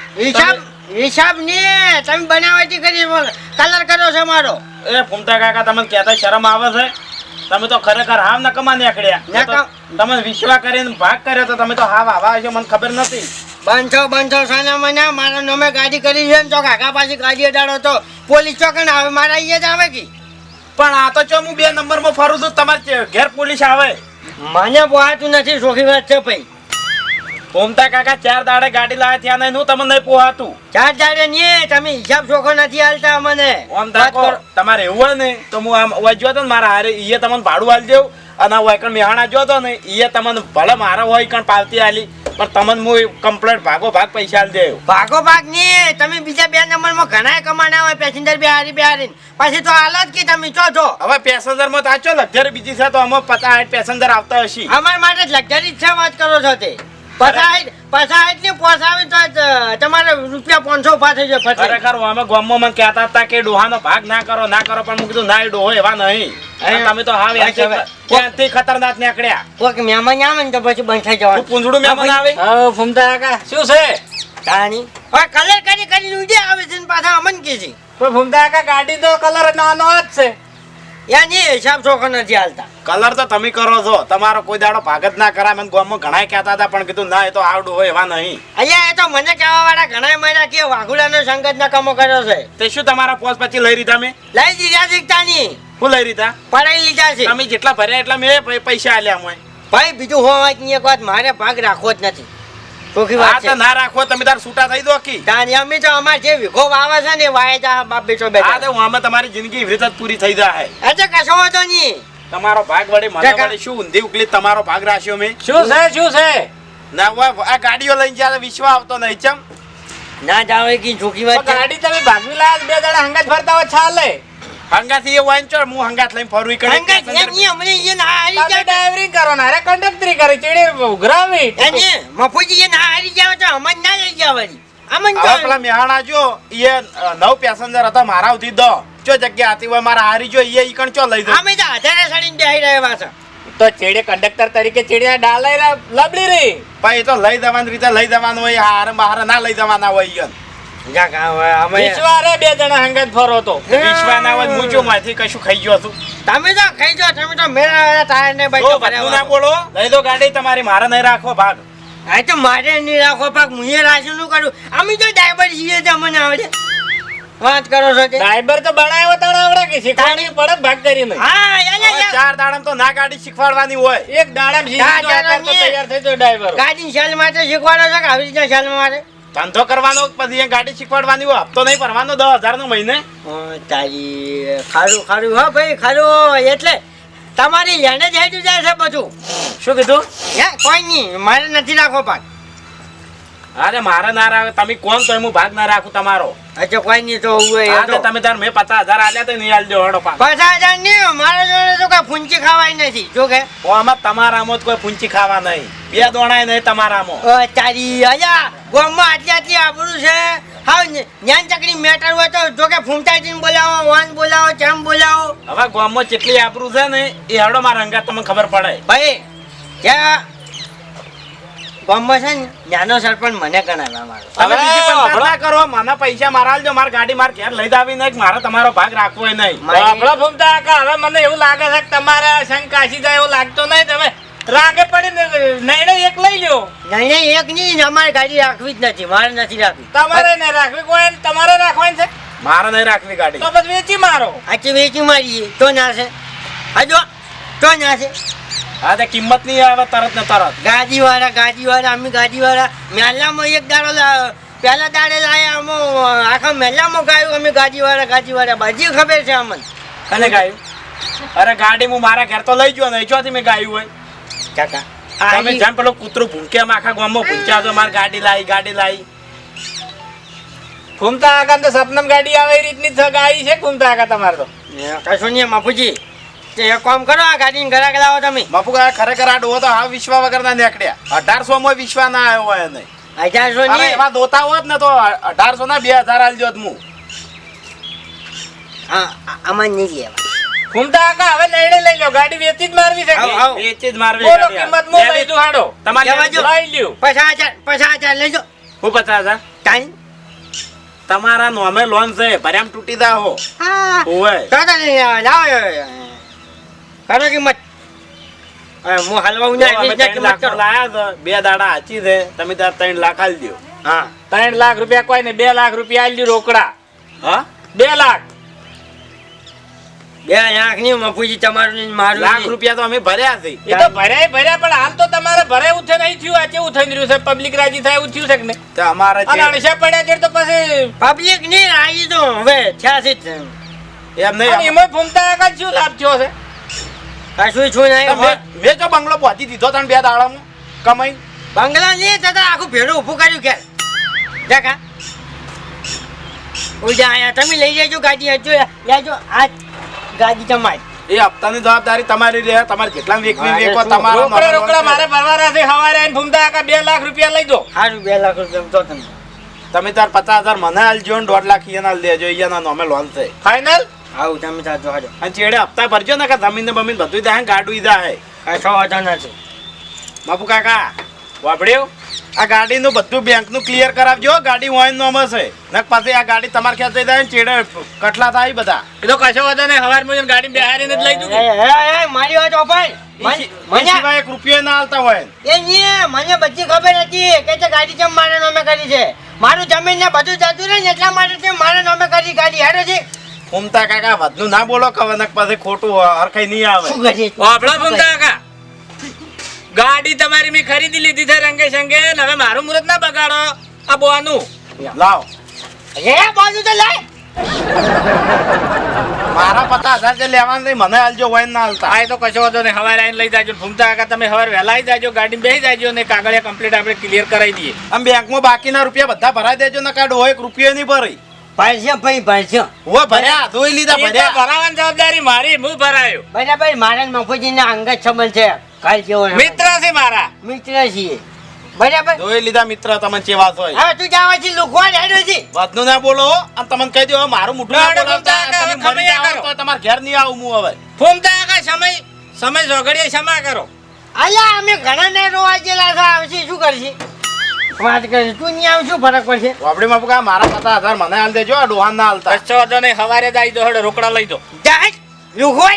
S1: હિસાબ ને તમે બનાવટી કરી કલર કર્યો છે મારો
S2: એ ઘૂમતા કાકા તમને કહેતા શરમ આવે છે તમે તો ખરેખર હાવ નકમા નીકળ્યા.
S1: નકમ.
S2: તમે વિશ્વાસ કરીને ભાગ કર્યો તો તમે તો હાવ આવા છો મને ખબર નથી.
S1: બંધો સાના મને મારા નામે ગાડી કરી છે ને તો કાકા પાછી ગાડી અડાડો તો પોલીસ ચોકન આવે મારા અહીંયા જ આવે કે
S2: પણ આ તો ચો હું 2 નંબરમાં ફરું છું તમારે ઘેર પોલીસ આવે.
S1: મને પોહાતું નથી સોખી વાત છે ભાઈ
S2: ઘૂમતા કાકા 4 દાડે ગાડી લાવ્યા ત્યાં નહીં હું તમને નહીં પોહાતું.
S1: 4 દાડે નહીં તમે હિસાબ ચોખ્ખો નથી હાલતા મને
S2: આમ તાકો તમારે એવું હોય ને તો હું આમ વજ્યો તો ને મારા હારે ઈએ તમને ભાડું આલી દેવું અને આ વાયકણ મેહાણા જોતો ને ઈએ તમને ભલે મારા હોય કણ પાવતી આલી પણ તમને હું કમ્પ્લેટ ભાગો ભાગ પૈસા આલી દેવું.
S1: ભાગો ભાગ નહીં તમે બીજા 2 નંબરમાં ઘણા કમાના હોય પેસેન્જર બેહારી પછી તો હાલો જ કે તમે છો
S2: હવે પેસેન્જર માં તાચો લક્ઝરી બીજી છે તો અમે 50-60 પેસેન્જર આવતા હશે.
S1: અમાર માટે લક્ઝરી જ છે વાત કરો છો તે 50-60 ને પોસાવે તો તમારે રૂપિયા 500 ઉભા થઈ જાય ફટલે.
S2: ખરેખર અમે ગામમાં મને કહેતા હતા કે ડોહાનો ભાગ ના કરો પણ હું કીધું ના એ ડોહો એવા નહીં. અને તમે તો હાવ ત્યાંથી ખતરનાક નીકળ્યા.
S1: કોઈક મહેમાન આવે ને તો પછી બંધ થઈ જવાનું.
S2: પૂંછડું મહેમાન આવે
S3: હા ફૂમતા કાકા શું છે
S1: તાણી હવે કલર કરી ઉડી આવે છે ને પાછા અમન કે છે
S3: પણ ફૂમતા કાકા ગાડી તો કલર નાનો જ છે
S1: યાની હિસાબ ચોખ્ખો નથી હાલતા.
S2: કલર તો તમે કરો છો તમારો કોઈ દાડો ભાગ જ ના કરાય. મને ગામમાં ઘણા કહેતા હતા પણ કીધું ના એ તો આવડું હોય એવા નહીં.
S1: અહીંયા એ તો મને કહેવા વાળા ઘણા મહિના કે વાઘુડાનો સંગત ના કામો કર્યો છે
S2: તે શું તમારા પોસ્ટ પછી લઈ રીધા મેં
S1: લઈ દીધા શીખતાની
S2: શું લઈ રીધા
S1: પડાઈ લીધા છે
S2: તમે જેટલા ભર્યા એટલા મેં પૈસા આલ્યા હું.
S1: ભાઈ બીજું હો વાત ની એક વાત મારે ભાગ રાખવો જ નથી ચોખ્ખી
S2: આ
S1: વાત
S2: તો
S1: છે
S2: ના રાખો તમે તાર છૂટા થઈ દો કી.
S1: તાની અમે તો અમાર જે વિખો વાવે છે ને વાય જા બાપ બેટો
S2: આ
S1: બેટા
S2: તો આમાં તમારી જિંદગી એવી રીતે જ પૂરી થઈ જાય.
S1: એટલે કશો વાંધો નહીં
S2: તમારો ભાગ વડે મને વડે શું ઊંધી ઉકલી તમારો ભાગ રાખ્યો મેં.
S3: શું છે
S2: ના હોય આ ગાડીઓ લઈને જ્યાં વિશ્વા આવતો નહીં ચમ
S1: ના જાવે કે ચોખ્ખી વાત છે
S3: ગાડી તમે ભાગવી લાયા 2 દાડા હંગાત ફરતા હોય ચાલે
S2: હંગાથી એ વાઈન ચડ હું હંગાત લઈને ફરું ઈ
S1: અંગત યાની અમને ઈ ના હારી
S3: તમે
S1: જાવ
S3: ડ્રાઈવરિંગ કરો ને અરે કંડક્ટરી કરી ચીડી ઉઘરાવી
S1: યાની મફુજી એ ના હારી જાવ તો અમન ના લઈ જાવ વળી અમન
S2: હવે
S1: તો
S2: પેલા મેહાણા જો એ 9 પેસેન્જર હતા મારા સુધી 10 જો જગ્યા હતી હોય મારા હારી જો એ ઈકણ ચો લઈ દો.
S1: અમે તો આધારે સડીને બેહી રહ્યા છે
S3: તો ચીડી કંડક્ટર તરીકે ચીડી ડાલાઈ લબડી રહી
S2: ભાઈ એ તો લઈ દેવાની રીતે લઈ દેવાનું હોય હારે બહાર ના લઈ દેવાના હોય ઈયન.
S1: જા કા અમે
S3: વિશ્વારે 2 જણા હંગાત ફરો તો
S2: વિશ્વા ના હોય હું જો માંથી કશું ખાઈ ગયો છું.
S1: તમે તો ખાઈ જો તમે તો મેરા ટાયર ને
S2: જો
S1: બચો
S2: બધું ના બોલો લઈ દો ગાડી તમારી મારે નહીં રાખવો ભાગ.
S1: આ તો મારે નહીં રાખો પાક મુએ રાશું નું કરું અમે તો ડ્રાઈવર છીએ તો મને આવડે વાત કરો છો તે
S3: ડ્રાઈવર તો બનાવ્યો તો આવડે કે શીખવાડી પડે ભાગ કરી નહીં
S1: હા યા
S2: હવે 4 દાડામાં તો ના ગાડી શીખવાડવાની હોય.
S3: એક દાડા તૈયાર થઈ તો ડ્રાઈવર
S1: ગાડી શાલ માટે શીખવાડો છો કે આવી રીતના શાલ મારે
S2: ધંધો કરવાનો પછી એ ગાડી શીખવાડવાની હોય હપ્તો નહીં ભરવાનો 10,000 નો મહિને.
S1: તારી ખારું હો ભાઈ ખારું એટલે તમારી લેને જ હેઠું જાય છે બધું
S2: શું કીધું
S1: હે કોઈ નહીં મારે નથી રાખો પાક
S2: અરે મારે ના રાખ તમે કોણ તો હું ભાગ ના રાખું તમારો.
S1: અચ્છા કોઈ નહીં તો
S2: હા તો તમે તાર મેં 50,000 આલ્યા તો નહીં આલજો હડો પાક.
S1: 50,000 નહીં મારા જોડે તો કઈ ફૂંચી ખાવાય નથી જો કે
S2: ઓ આમાં તમારામાં જ કોઈ પૂંચી ખાવા નહીં 2 દોણાય નહીં તમારામાં.
S1: તારી અયા ગામમાં આટલી આબરૂ છે હા જ્ઞાન ચકડી મેટર હોય તો જો કે ફૂમતાજીને બોલાવો વાન બોલાવો ચમ બોલાવો
S2: હવે ગામમાં જેટલી આબરૂ છે ને એ હડો મારા અંગાત તમને ખબર પડે.
S1: ભાઈ ત્યાં ગામમાં છે ને નાનો સરપંચ મને ગણાવ્યા મારો
S2: તમે બીજી પંચાયત ના કરો મને પૈસા મારા આલજો મારી ગાડી માર ઘેર લઈ દાવી નહીં મારે તમારો ભાગ રાખવો નહીં.
S3: આપણો ફૂમતા કાકા હવે મને એવું લાગે છે કે તમારા શંકાશી જાય એવું લાગતો નહીં તમે રાગે પડીને નિર્ણય એક લઈ લ્યો
S1: નહીં એક નહીં અમારે ગાડી રાખવી જ નથી મારે નથી રાખવી
S3: તમારે ને રાખવી કોઈ તમારે રાખવાની છે
S2: મારે નહીં રાખવી ગાડી.
S3: તો પછી વેચી મારો
S1: આથી વેચી મારીએ તો ના છે હજો તો ના છે
S2: હા તે કિંમત નહીં આવે તરત ને તરત.
S1: ગાડીવાળા અમે ગાડીવાળા મેલામાં એક દાડો પહેલા દાડે લાયા અમે આખા મેલામાં ગાયું અમે ગાડીવાળા બધી ખબર છે અમને
S2: અને ગાયું અરે ગાડી હું મારા ઘેર તો લઈ ગયો નહીં ચોથી મેં ગાયું હોય.
S1: કાકા
S2: તમે જેમ પેલો કૂતરું ભૂંકે એમ આખા ગામમાં ભૂંક્યા તો મારી ગાડી લાવી.
S3: ફૂમતા કાકા તો સપનમ ગાડી આવે એ રીતની ગાડી છે ફૂમતા કાકા તમારે તો
S1: કશું નહીં બાપુજી એક કામ કરો આ ગાડીને ઘરાક લાવો તમે
S2: બાપુ કાકા ખરેખર આ ડોહો તો હાવ વિશ્વા વગર ના નીકળ્યા. 1800 માં વિશ્વા ના આવ્યો હોય નહીં.
S1: 1800
S2: અરે
S1: ની
S2: એમાં દોતા હોત ને તો 1800 ના 2000 આલજો હું.
S1: હા આમાં નહીં લેવા
S3: ફૂમતા કાકા હવે નિર્ણય લઈ લો ગાડી વેચી જ મારવી છે કે?
S1: આવ.
S2: વેચી જ મારવી
S3: બોલો
S2: ગાડી.
S3: કિંમત હું લઈ દઉં હાડો
S2: તમારી
S1: લેવા જો.
S3: લઈ લ્યો
S1: 50,000 લેજો
S2: હું 50,000
S1: ટાઈમ
S2: તમારા નોમે લોન છે ભર્યામ તૂટી દા હો
S1: હા
S2: ઓય
S1: તો લાવો કરો કિંમત હું હલવા
S2: જો અમે
S1: ઉના
S2: 3 લાખ લાયા છે, 2 દાડા હાચી છે, તમે તાર 3 લાખ આલી દો.
S1: હા
S3: 3 લાખ રૂપિયા કોઈ ને 2 લાખ રૂપિયા આલી દો રોકડા.
S2: હા
S3: 2 લાખ
S1: 2 લાખ ની મફુજી તમારું ને મારું
S2: લાખ
S1: નહીં.
S2: રૂપિયા તો અમે ભર્યા છે.
S3: એ તો ભર્યા પણ હાલ તો તમારે ભરાય એવું છે નહીં થયું. આ કેવું થઈ રહ્યું છે? પબ્લિક રાજી થાય એવું થયું છે કે નહીં?
S2: તો અમારે
S3: અને અણસા પડ્યા છે તો પછી
S1: પબ્લિક ની રાજી તો હવે 86
S2: એમ નહીં
S3: અને એમાં ફૂમતા કાકા શું લાભ થયો છે?
S1: કશું છું નહીં
S2: મેં જો બંગલો પહોંચી દીધો તને 2 દાડામાં કમાઈ.
S1: બંગલા ની તથા આખું ભેડું ઊભું કર્યું કે દેખા ઉજા આયા તમે લઈ લેજો ગાડી હજુ લેજો આ ગાડી તમારી
S2: એ હપ્તાની જવાબદારી તમારી રહે. તમારે જેટલા વેકવી વેકો તમારો
S3: રોકડા રોકડા મારે ભરવાના છે. સવારે આવીને ફૂમતા કાકા 2 લાખ રૂપિયા લઈ દો.
S1: સારું 2 લાખ રૂપિયા તો તમે
S2: તમે તાર 50,000 મને આલજો ને 1.5 લાખ ઈયાના આલ દેજો. ઈયાના નામે લોન છે.
S3: ફાઇનલ?
S1: આવું તમે સાચો હાજો
S2: અને ચેડે હપ્તા ભરજો ને કે જમીન ને બમીન બધું જાય ગાડું જાય.
S1: કશો વાંધો નથી
S2: બાપુ કાકા વાપડ્યું આ ગાડીનું બધું બેંકનું ક્લિયર કરાવજો. ગાડી હોય નો હશે ને પછી આ ગાડી તમારે ક્યાં જઈ જાય ને ચેડે કટલા થાય બધા.
S3: એ તો કશો વાંધો નહીં. સવારમાં ગાડી બેહારીને જ લઈ દઉં કે?
S1: એ મારી વાત ઓપાય
S2: એ સિવાય 1 રૂપિયો ના આલતા હોય.
S1: એ ની મને બધી ખબર હતી કે તે ગાડી કેમ મારા નામે કરી છે. મારું જમીન ને બધું જતું રહે ને એટલા માટે તે મારા નામે કરી ગાડી હેડો છે.
S2: ફૂમતા કાકા વધનું ના બોલો કે નક પછી ખોટું હરખાઈ નહીં આવે.
S1: શું કરી
S3: વાપડા ફૂમતા કાકા, ગાડી તમારી મેં ખરીદી લીધી છે રંગે સંગે. ને હવે મારું મુહૂર્ત ના બગાડો. આ બોનું
S2: લાવ
S1: એ બાજુ તો લાય
S2: મારા 50,000 જે લેવાના છે મને આલજો હોય ના આલતા.
S3: આ તો કશો વાંધો નહીં. સવારે આવીને લઈ જાજો. ફૂમતા કાકા તમે સવારે વહેલા આવી જાજો, ગાડી બેસી જાજો ને કાગળિયા કમ્પ્લીટ આપણે ક્લિયર કરાવી દઈએ.
S2: આમ બેંકમાં બાકીના રૂપિયા બધા ભરાઈ દેજો ને કાઢો 1 રૂપિયો નહીં ભરી.
S1: પૈસા ભાઈ પૈસા
S2: હોય ભર્યા ધોઈ લીધા
S3: એ તો
S2: ભર્યા.
S3: ભરાવાની જવાબદારી મારી. હું ભરાયો.
S1: બરાબર મારા મફુજી ના અંગત સંબંધ છે કાલ કેવો
S3: મિત્ર છે મારા.
S1: મિત્ર છીએ બરાબર
S2: ધોઈ લીધા મિત્ર તમને ચેવા હોય.
S1: હા તું જાવા છે લુખવા હેડો છે
S2: વધનું ના બોલો અને તમને કહી દો મારું મુઠું ના
S3: ના,
S2: બોલાવતા.
S3: ના,
S2: તમે
S3: ના,
S2: મરી
S3: ખમૈયા
S2: જાઓ
S3: કરો.
S2: તો તમારે ઘેર નહીં આવું હું હવે.
S3: ફૂમતા કાકા સમય ઝઘડીએ ક્ષમા કરો.
S1: અલ્યા અમે ઘણા ને રોવા જેલા છે આવશે શું કરશે વાત કરે તું નહીં આવ શું ફરક પડશે
S2: વાપડી માં કા મારા 50,000 મને આલ દેજો. આ ડોહાન ના આલતા.
S3: કશો વાંધો નહીં. સવારે જ આવી દો. હેડો રોકડા લઈ દો.
S1: જાય લુખવા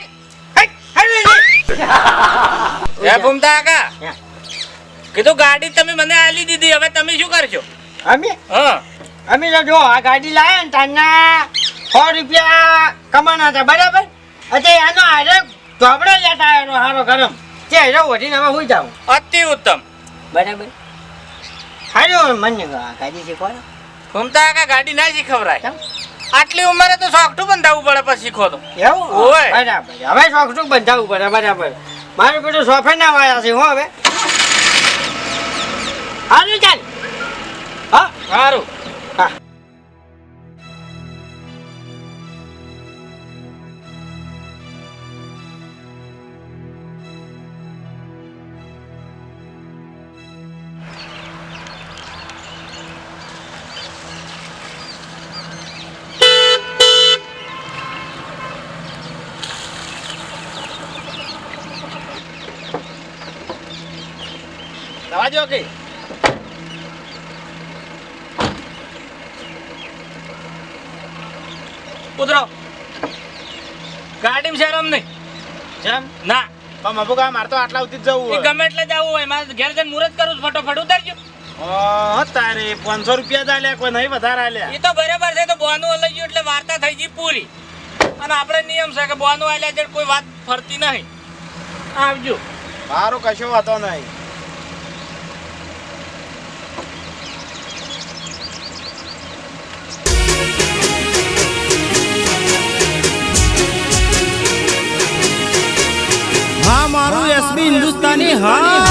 S1: હેડો
S3: હે ફૂમતા કાકા, કીધું ગાડી તમે મને આલી દીધી. હવે તમે શું કરશો?
S1: અમે
S3: હા
S1: અમે તો જો આ ગાડી લાયા ને તારના 100 રૂપિયા કમાના હતા બરાબર. અત્યારે આનો હારે ધોબડો લેતા આવ્યો હારો ગરમ તે હેરો વઢીને હવે હુઈ જાવ
S3: અતિ ઉત્તમ.
S1: બરાબર હારો મને આ ગાડી શીખવાડો
S3: ફૂમતા કાકા ગાડી ના શીખવરાય.
S1: કેમ?
S3: આટલી ઉંમરે તો સોકઠું બંધાવવું પડે પછી શીખો તો.
S1: એવું
S3: ઓય.
S1: બરાબર હવે શોખટું બંધાવવું પડે બરાબર. મારું પેલું સોફે ના વાયા છે હું હવે હારું ચાલ હા
S3: સારું.
S1: હા
S2: જવા દો કે
S3: ઉતરો. ગાડીમાં શરમ નહીં.
S2: જેમ
S3: ના
S2: પણ મબુ કા મારે તો આટલા સુધી જ જવું
S3: એ
S2: હોય.
S3: ગમે એટલે જવું હોય. મારે ઘેર જઈને મુહૂર્ત કરું છું. ફટોફટ ઉતારજો.
S2: ઓહ તારે 500 રૂપિયા જ આલ્યા કોઈ નહીં વધારે આલ્યા.
S3: એ તો બરાબર છે. તો બોનું લઈ ગયું એટલે વાર્તા થઈ ગઈ પૂરી. અને આપણે નિયમ છે કે બોનું આલ્યા છે કોઈ વાત ફરતી નહીં. આવજો.
S2: મારો કશો વાતો નહીં.
S6: હા મારું એસબી હિન્દુસ્તાની હા